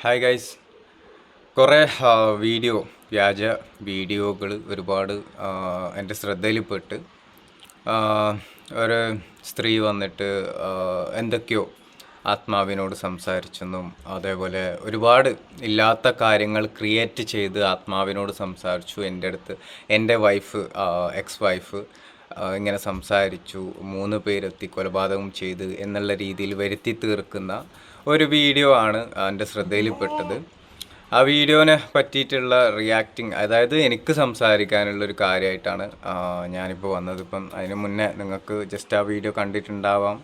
Hi guys. കുറേ വ്യാജ വീഡിയോകൾ ഒരുപാട് എൻ്റെ ശ്രദ്ധയിൽപ്പെട്ട് ഒരു സ്ത്രീ വന്നിട്ട് എന്തൊക്കെയോ ആത്മാവിനോട് സംസാരിച്ചെന്നും അതേപോലെ ഒരുപാട് ഇല്ലാത്ത കാര്യങ്ങൾ ക്രിയേറ്റ് ചെയ്ത് ആത്മാവിനോട് സംസാരിച്ചു. എൻ്റെ വൈഫ്, എക്സ് വൈഫ് ഇങ്ങനെ സംസാരിച്ചു, 3 പേരെത്തി കൊലപാതകം ചെയ്ത് എന്നുള്ള രീതിയിൽ വരുത്തി തീർക്കുന്ന ഒരു വീഡിയോ ആണ് എൻ്റെ ശ്രദ്ധയിൽപ്പെട്ടത്. ആ വീഡിയോനെ പറ്റിയിട്ടുള്ള റിയാക്ടിങ്, അതായത് എനിക്ക് സംസാരിക്കാനുള്ളൊരു കാര്യമായിട്ടാണ് ഞാനിപ്പോൾ വന്നത്. ഇപ്പം അതിന് മുന്നേ നിങ്ങൾക്ക് ജസ്റ്റ് ആ വീഡിയോ കണ്ടിട്ടുണ്ടാവാം.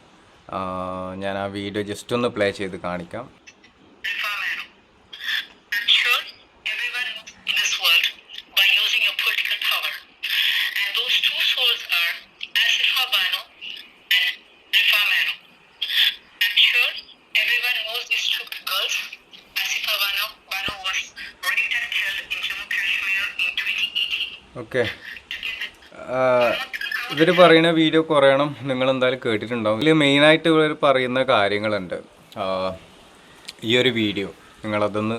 ഞാൻ ആ വീഡിയോ ജസ്റ്റ് ഒന്ന് പ്ലേ ചെയ്ത് കാണിക്കാം. ഓക്കെ, ഇവർ പറയുന്ന വീഡിയോ കുറയണം, നിങ്ങളെന്തായാലും കേട്ടിട്ടുണ്ടാവും. ഇതിൽ മെയിനായിട്ട് ഇവർ പറയുന്ന കാര്യങ്ങളുണ്ട്. ഈ ഒരു വീഡിയോ നിങ്ങളതൊന്ന്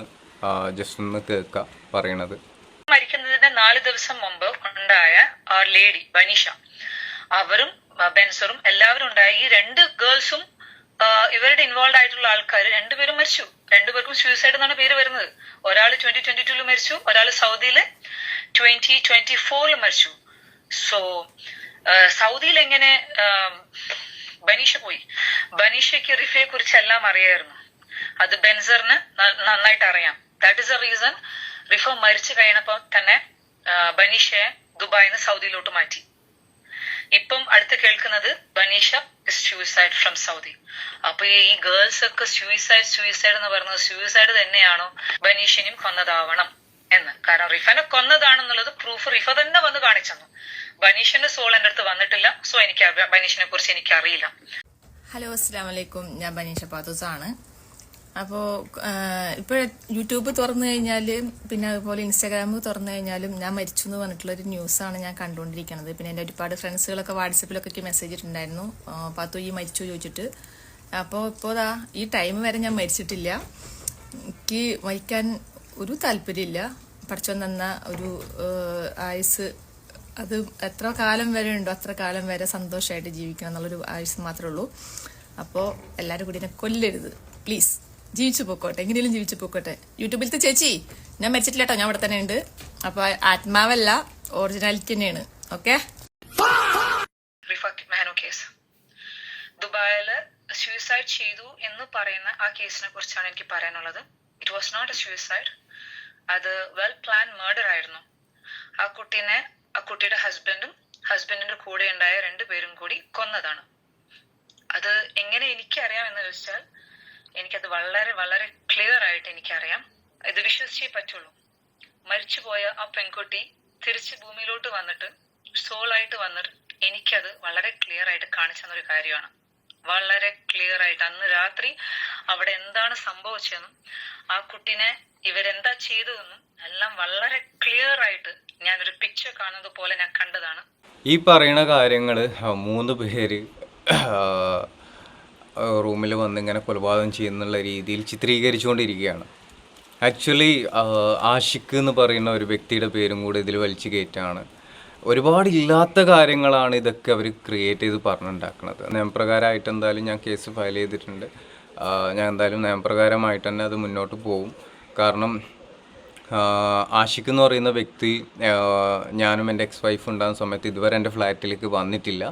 ജസ്റ്റ് ഒന്ന് കേൾക്കുക. പറയണത്, മരിക്കുന്നതിന്റെ 4 ദിവസം മുമ്പ് ഉണ്ടായ ആ ലേഡി ബനീഷ, അവരും ബെൻസറും എല്ലാവരും ഉണ്ടായ ഈ 2 ഗേൾസും ഇവരുടെ ഇൻവോൾവ് ആയിട്ടുള്ള ആൾക്കാർ 2 പേരും മരിച്ചു. 2 പേർക്കും സൂയിസൈഡ് എന്നാണ് പേര് വരുന്നത്. ഒരാൾ 2022 മരിച്ചു, ഒരാൾ സൗദിയില് 2024 മരിച്ചു. സോ സൗദിയിൽ എങ്ങനെ ബനീഷ പോയി? ബനീഷയ്ക്ക് റിഫയെ കുറിച്ച് എല്ലാം അറിയായിരുന്നു. അത് ബെൻസറിന് നന്നായിട്ട് അറിയാം. That is a reason Rifa മരിച്ചു കഴിഞ്ഞപ്പോ തന്നെ ബനീഷയെ ദുബായിന്ന് സൗദിയിലോട്ട് മാറ്റി. ഇപ്പം അടുത്ത് കേൾക്കുന്നത് ബനീഷ ഇസ് സൂയിസൈഡ് ഫ്രം സൗദി. അപ്പൊ ഈ ഗേൾസ് ഒക്കെ സൂയിസൈഡ് എന്ന് പറയുന്നത് സൂയിസൈഡ് തന്നെയാണോ? ബനീഷിനെയും കൊന്നതാവണം എന്ന്. കാരണം റിഫനെ കൊന്നതാണെന്നുള്ളത് പ്രൂഫ് റിഫ തന്നെ വന്ന് കാണിച്ചെന്നു. ബനീഷിന്റെ സോൾ എന്റെ അടുത്ത് വന്നിട്ടില്ല. സോ എനിക്ക് ബനീഷിനെ കുറിച്ച് എനിക്ക് അറിയില്ല. ഹലോ, അസ്സലാമു അലൈക്കും. ഞാൻ ബനീഷ പാത്തൂസാണ്. അപ്പോൾ ഇപ്പോൾ യൂട്യൂബ് തുറന്നു കഴിഞ്ഞാൽ, പിന്നെ അതുപോലെ ഇൻസ്റ്റാഗ്രാം തുറന്നു കഴിഞ്ഞാലും ഞാൻ മരിച്ചു എന്ന് പറഞ്ഞിട്ടുള്ളൊരു ന്യൂസാണ് ഞാൻ കണ്ടുകൊണ്ടിരിക്കുന്നത്. പിന്നെ എൻ്റെ ഒരുപാട് ഫ്രണ്ട്സുകളൊക്കെ വാട്സപ്പിലൊക്കെ മെസ്സേജ് ഇട്ടിട്ടുണ്ടായിരുന്നു, പാത്തു ഈ മരിച്ചു ചോദിച്ചിട്ട്. അപ്പോൾ ഇപ്പോൾ ഈ ടൈം വരെ ഞാൻ മരിച്ചിട്ടില്ല. എനിക്ക് മരിക്കാൻ ഒരു താല്പര്യമില്ല. പഠിച്ചോൻ തന്ന ഒരു ആയുസ്, അത് എത്ര കാലം വരെ ഉണ്ടോ അത്ര കാലം വരെ സന്തോഷമായിട്ട് ജീവിക്കണം എന്നുള്ളൊരു ആയുസ് മാത്രമേ ഉള്ളൂ. അപ്പോൾ എല്ലാവരും കൂടി എന്നെ കൊല്ലരുത് പ്ലീസ്. ജീവിച്ചു പോക്കോട്ടെ, എങ്ങനെയും ജീവിച്ചു പോക്കോട്ടെ. യൂട്യൂബിലത്തെ ചേച്ചി, ഞാൻ മരിച്ചിട്ടില്ല കേട്ടോ, ഞാൻ ഇവിടെ തന്നെ ഉണ്ട്. അപ്പൊ ആത്മാവല്ല, ഒറിജിനാലിറ്റി തന്നെയാണ്. ഓക്കെ. ദുബായില് സൂയിസൈഡ് ചെയ്തു എന്ന് പറയുന്ന ആ കേസിനെ കുറിച്ചാണ് എനിക്ക് പറയാനുള്ളത്. It was not a suicide. അത് വെൽ പ്ലാൻ മർഡർ ആയിരുന്നു. ആ കുട്ടിയുടെ ഹസ്ബൻഡിന്റെ കൂടെ ഉണ്ടായ 2 പേരും കൂടി കൊന്നതാണ്. അത് എങ്ങനെ എനിക്കറിയാം എന്ന് വെച്ചാൽ, എനിക്കത് വളരെ വളരെ ക്ലിയർ ആയിട്ട് എനിക്കറിയാം. ഇത് വിശ്വസിച്ചേ പറ്റുള്ളൂ. മരിച്ചുപോയ ആ പെൺകുട്ടി തിരിച്ച് ഭൂമിയിലോട്ട് വന്നിട്ട് സോളായിട്ട് വന്നിട്ട് എനിക്കത് വളരെ ക്ലിയർ ആയിട്ട് കാണിച്ചു തന്നൊരു കാര്യമാണ്. വളരെ ക്ലിയർ ആയിട്ട് അന്ന് രാത്രി അവിടെ എന്താണ് സംഭവിച്ചതെന്നും ആ കുട്ടീനെ ഇവരെന്താ ചെയ്തതെന്നും എല്ലാം വളരെ ക്ലിയർ ആയിട്ട് ഞാനൊരു പിക്ചർ കാണുന്നത് പോലെ ഞാൻ കണ്ടതാണ്. ഈ പറയുന്ന കാര്യങ്ങൾ 3 പേര് റൂമിൽ വന്നിങ്ങനെ കൊലപാതകം ചെയ്യുന്നുള്ള രീതിയിൽ ചിത്രീകരിച്ചുകൊണ്ടിരിക്കുകയാണ്. ആക്ച്വലി ആഷിഖ് എന്ന് പറയുന്ന ഒരു വ്യക്തിയുടെ പേരും കൂടെ ഇതിൽ വലിച്ചു കയറ്റാണ്. ഒരുപാട് ഇല്ലാത്ത കാര്യങ്ങളാണ് ഇതൊക്കെ അവർ ക്രിയേറ്റ് ചെയ്ത് പറഞ്ഞുണ്ടാക്കുന്നത്. നിയമപ്രകാരമായിട്ട് എന്തായാലും ഞാൻ കേസ് ഫയൽ ചെയ്തിട്ടുണ്ട്. ഞാൻ എന്തായാലും നിയമപ്രകാരമായിട്ട് തന്നെ അത് മുന്നോട്ട് പോകും. കാരണം ആഷിഖ് എന്ന് പറയുന്ന വ്യക്തി ഞാനും എൻ്റെ എക്സ് വൈഫ് ഉണ്ടാകുന്ന സമയത്ത് ഇതുവരെ എൻ്റെ ഫ്ലാറ്റിലേക്ക് വന്നിട്ടില്ല.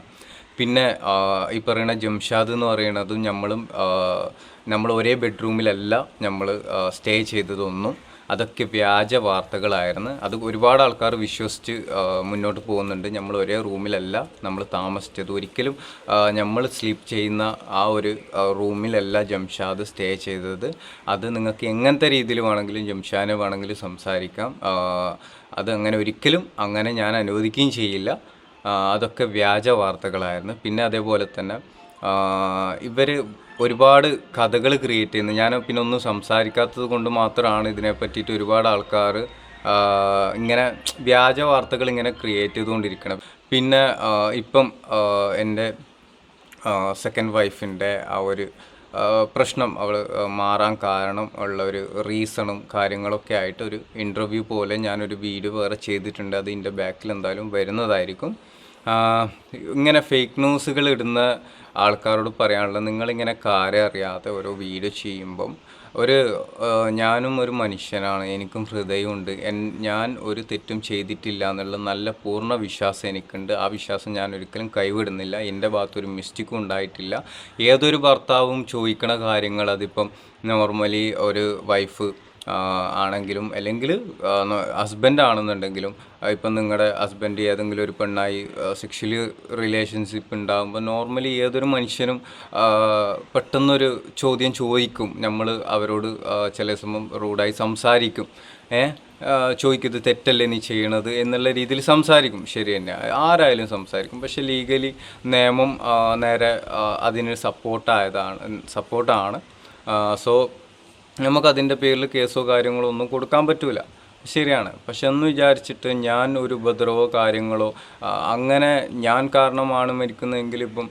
പിന്നെ ഈ പറയുന്ന ജംഷാദ് എന്ന് പറയുന്നതും നമ്മൾ ഒരേ ബെഡ്റൂമിലല്ല നമ്മൾ സ്റ്റേ ചെയ്തതൊന്നും. അതൊക്കെ വ്യാജ വാർത്തകളായിരുന്നു. അത് ഒരുപാട് ആൾക്കാർ വിശ്വസിച്ച് മുന്നോട്ട് പോകുന്നുണ്ട്. നമ്മൾ ഒരേ റൂമിലല്ല നമ്മൾ താമസിച്ചത്. ഒരിക്കലും നമ്മൾ സ്ലീപ്പ് ചെയ്യുന്ന ആ ഒരു റൂമിലല്ല ജംഷാദ് സ്റ്റേ ചെയ്തത്. അത് നിങ്ങൾക്ക് എങ്ങനത്തെ രീതിയിൽ വേണമെങ്കിലും ജംഷാദിനെ വേണമെങ്കിലും സംസാരിക്കാം. അത് അങ്ങനെ ഒരിക്കലും അങ്ങനെ ഞാൻ അനുവദിക്കുകയും ചെയ്യില്ല. അതൊക്കെ വ്യാജ വാർത്തകളായിരുന്നു. പിന്നെ അതേപോലെ തന്നെ ഇവർ ഒരുപാട് കഥകൾ ക്രിയേറ്റ് ചെയ്യുന്നത്, ഞാൻ പിന്നെ ഒന്നും സംസാരിക്കാത്തത് കൊണ്ട് മാത്രമാണ് ഇതിനെ പറ്റിയിട്ട് ഒരുപാട് ആൾക്കാർ ഇങ്ങനെ വ്യാജ വാർത്തകൾ ഇങ്ങനെ ക്രിയേറ്റ് ചെയ്തുകൊണ്ടിരിക്കണം. പിന്നെ ഇപ്പം എൻ്റെ സെക്കൻഡ് വൈഫിൻ്റെ ആ ഒരു പ്രശ്നം അവൾ മാറാൻ കാരണം ഉള്ള ഒരു റീസണും കാര്യങ്ങളൊക്കെ ആയിട്ട് ഒരു ഇൻ്റർവ്യൂ പോലെ ഞാനൊരു വീഡിയോ വേറെ ചെയ്തിട്ടുണ്ട്. അത് ഇതിൻ്റെ ബാക്കിൽ എന്തായാലും വരുന്നതായിരിക്കും. ഇങ്ങനെ ഫേക്ക് ന്യൂസുകൾ ഇടുന്ന ആൾക്കാരോട് പറയാനുള്ളത്, നിങ്ങളിങ്ങനെ കാര്യം അറിയാതെ ഓരോ വീഡിയോ ചെയ്യുമ്പം ഞാനും ഒരു മനുഷ്യനാണ്, എനിക്കും ഹൃദയമുണ്ട്, ഞാൻ ഒരു തെറ്റും ചെയ്തിട്ടില്ല എന്നുള്ള നല്ല പൂർണ്ണ വിശ്വാസം എനിക്കുണ്ട്. ആ വിശ്വാസം ഞാൻ ഒരിക്കലും കൈവിടുന്നില്ല. എൻ്റെ ഭാഗത്തൊരു മിസ്റ്റേക്കും ഉണ്ടായിട്ടില്ല. ഏതൊരു ഭർത്താവും ചോദിക്കണ കാര്യങ്ങൾ, അതിപ്പം നോർമലി ഒരു വൈഫ് ആണെങ്കിലും അല്ലെങ്കിൽ ഹസ്ബൻഡ് ആണെന്നുണ്ടെങ്കിലും, ഇപ്പം നിങ്ങളുടെ ഹസ്ബൻഡ് ഏതെങ്കിലും ഒരു പെണ്ണായി സെക്ഷലി റിലേഷൻഷിപ്പ് ഉണ്ടാകുമ്പോൾ നോർമലി ഏതൊരു മനുഷ്യനും പെട്ടെന്നൊരു ചോദ്യം ചോദിക്കും. നമ്മൾ അവരോട് ചില സമയം റൂഡായി സംസാരിക്കും. ചോദിക്കുന്നത് തെറ്റല്ലേ നീ ചെയ്യണത് എന്നുള്ള രീതിയിൽ സംസാരിക്കും. ശരി തന്നെ, ആരായാലും സംസാരിക്കും. പക്ഷെ ലീഗലി നിയമം നേരെ അതിന് സപ്പോർട്ടാണ്. സോ നമുക്കതിൻ്റെ പേരിൽ കേസോ കാര്യങ്ങളോ ഒന്നും കൊടുക്കാൻ പറ്റില്ല. ശരിയാണ്. പക്ഷെ എന്ന് വിചാരിച്ചിട്ട് ഞാൻ ഒരു ഉപദ്രവമോ കാര്യങ്ങളോ അങ്ങനെ ഞാൻ കാരണമാണ് മരിക്കുന്നതെങ്കിൽ, ഇപ്പം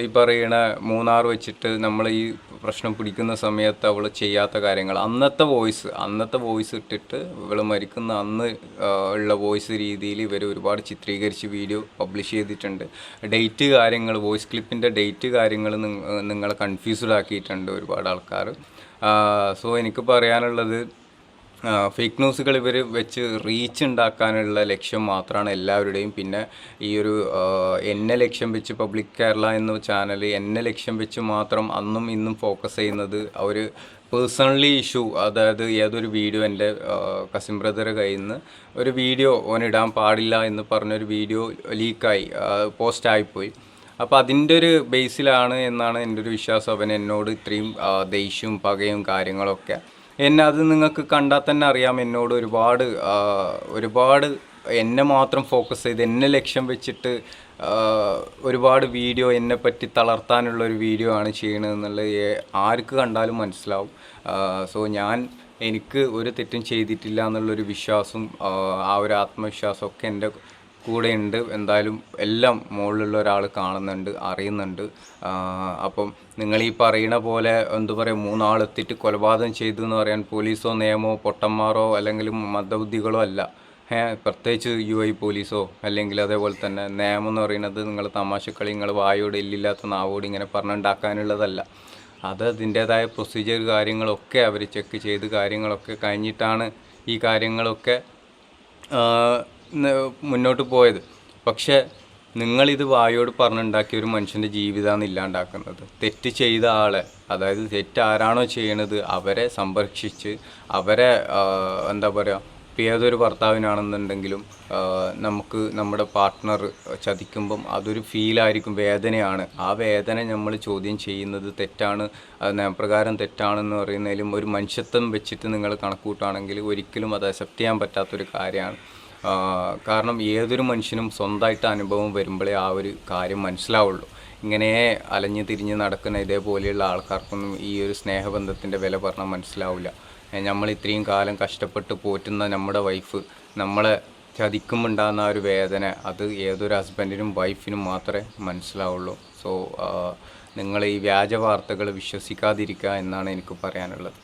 ഈ പറയണ മൂന്നാർ വെച്ചിട്ട് നമ്മൾ ഈ പ്രശ്നം പിടിക്കുന്ന സമയത്ത് അവൾ ചെയ്യാത്ത കാര്യങ്ങൾ, അന്നത്തെ വോയിസ് ഇട്ടിട്ട് ഇവൾ മരിക്കുന്ന അന്ന് ഉള്ള വോയിസ് രീതിയിൽ ഇവർ ഒരുപാട് ചിത്രീകരിച്ച് വീഡിയോ പബ്ലിഷ് ചെയ്തിട്ടുണ്ട്. ഡേറ്റ് കാര്യങ്ങൾ, വോയിസ് ക്ലിപ്പിൻ്റെ ഡേറ്റ് കാര്യങ്ങൾ നിങ്ങളെ കൺഫ്യൂസ്ഡ് ആക്കിയിട്ടുണ്ട് ഒരുപാട് ആൾക്കാർ. സോ എനിക്ക് പറയാനുള്ളത്, ഫേക്ക് ന്യൂസുകൾ ഇവർ വെച്ച് റീച്ച് ഉണ്ടാക്കാനുള്ള ലക്ഷ്യം മാത്രമാണ് എല്ലാവരുടെയും. പിന്നെ ഈ ഒരു എന്നെ ലക്ഷ്യം വെച്ച് പബ്ലിക് കേരള എന്ന ചാനൽ എന്നെ ലക്ഷ്യം വെച്ച് മാത്രം അന്നും ഇന്നും ഫോക്കസ് ചെയ്യുന്നത് ഒരു പേഴ്സണലി ഇഷ്യൂ, അതായത് ഏതൊരു വീഡിയോ എൻ്റെ കസിൻ ബ്രദറെ കയ്യിൽ നിന്ന് ഒരു വീഡിയോ ഓനിടാൻ പാടില്ല എന്ന് പറഞ്ഞൊരു വീഡിയോ ലീക്കായി പോസ്റ്റായിപ്പോയി. അപ്പോൾ അതിൻ്റെ ഒരു ബേസിലാണ് എന്നാണ് എൻ്റെ ഒരു വിശ്വാസം. അവൻ എന്നോട് ഇത്രയും ദേഷ്യവും പകയും കാര്യങ്ങളൊക്കെ, അത് നിങ്ങൾക്ക് കണ്ടാൽ തന്നെ അറിയാം. എന്നോട് ഒരുപാട് എന്നെ മാത്രം ഫോക്കസ് ചെയ്ത് എന്നെ ലക്ഷ്യം വെച്ചിട്ട് ഒരുപാട് വീഡിയോ എന്നെപ്പറ്റി തളർത്താനുള്ളൊരു വീഡിയോ ആണ് ചെയ്യണതെന്നുള്ളത് ആർക്ക് കണ്ടാലും മനസ്സിലാവും. സോ എനിക്ക് ഒരു തെറ്റും ചെയ്തിട്ടില്ല എന്നുള്ളൊരു വിശ്വാസം, ആ ഒരു ആത്മവിശ്വാസമൊക്കെ എൻ്റെ കൂടെ ഉണ്ട്. എന്തായാലും എല്ലാം മുകളിലുള്ള ഒരാൾ കാണുന്നുണ്ട്, അറിയുന്നുണ്ട്. അപ്പം നിങ്ങൾ ഈ പറയുന്ന പോലെ എന്താ പറയുക, 3 ആളെത്തിയിട്ട് കൊലപാതകം ചെയ്തു എന്ന് പറയാൻ പോലീസോ നിയമമോ പൊട്ടന്മാരോ അല്ലെങ്കിൽ മന്ദബുദ്ധികളോ അല്ല. പ്രത്യേകിച്ച് UAE പോലീസോ അല്ലെങ്കിൽ അതേപോലെ തന്നെ നിയമം എന്ന് പറയുന്നത് നിങ്ങൾ തമാശക്കളി, നിങ്ങൾ വായോട് എല്ലില്ലാത്ത നാവോട് ഇങ്ങനെ പറഞ്ഞുണ്ടാക്കാനുള്ളതല്ല. അത് അതിൻ്റേതായ പ്രൊസീജിയർ കാര്യങ്ങളൊക്കെ അവർ ചെക്ക് ചെയ്ത് കാര്യങ്ങളൊക്കെ കഴിഞ്ഞിട്ടാണ് ഈ കാര്യങ്ങളൊക്കെ മുന്നോട്ട് പോയത്. പക്ഷേ നിങ്ങളിത് വായോട് പറഞ്ഞുണ്ടാക്കിയ ഒരു മനുഷ്യൻ്റെ ജീവിതമാണ് ഇല്ലാണ്ടാക്കുന്നത്. തെറ്റ് ചെയ്ത ആളെ, അതായത് തെറ്റ് ആരാണോ ചെയ്യണത് അവരെ സംരക്ഷിച്ച് അവരെ എന്താ പറയുക, ഇപ്പോൾ ഏതൊരു ഭർത്താവിനാണെന്നുണ്ടെങ്കിലും നമുക്ക് നമ്മുടെ പാർട്ട്ണർ ചതിക്കുമ്പം അതൊരു ഫീലായിരിക്കും, വേദനയാണ്. ആ വേദന നമ്മൾ ചോദ്യം ചെയ്യുന്നത് തെറ്റാണ്, അത് നിയമപ്രകാരം തെറ്റാണെന്ന് പറയുന്നതിലും ഒരു മനുഷ്യത്വം വെച്ചിട്ട് നിങ്ങൾ കണക്കൂട്ടുകയാണെങ്കിൽ ഒരിക്കലും അത് അക്സെപ്റ്റ് ചെയ്യാൻ പറ്റാത്തൊരു കാര്യമാണ്. കാരണം ഏതൊരു മനുഷ്യനും സ്വന്തമായിട്ട് അനുഭവം വരുമ്പോഴേ ആ ഒരു കാര്യം മനസ്സിലാവുള്ളൂ. ഇങ്ങനെ അലഞ്ഞു തിരിഞ്ഞ് നടക്കുന്ന ഇതേപോലെയുള്ള ആൾക്കാർക്കൊന്നും ഈ ഒരു സ്നേഹബന്ധത്തിൻ്റെ വില പറഞ്ഞാൽ മനസ്സിലാവില്ല. നമ്മൾ ഇത്രയും കാലം കഷ്ടപ്പെട്ട് പോറ്റുന്ന നമ്മുടെ വൈഫ് നമ്മളെ ചതിക്കുമ്പോണ്ടാകുന്ന ആ ഒരു വേദന, അത് ഏതൊരു ഹസ്ബൻഡിനും വൈഫിനും മാത്രമേ മനസ്സിലാവുള്ളൂ. സോ നിങ്ങൾ ഈ വ്യാജ വാർത്തകൾ വിശ്വസിക്കാതിരിക്കുക എന്നാണ് എനിക്ക് പറയാനുള്ളത്.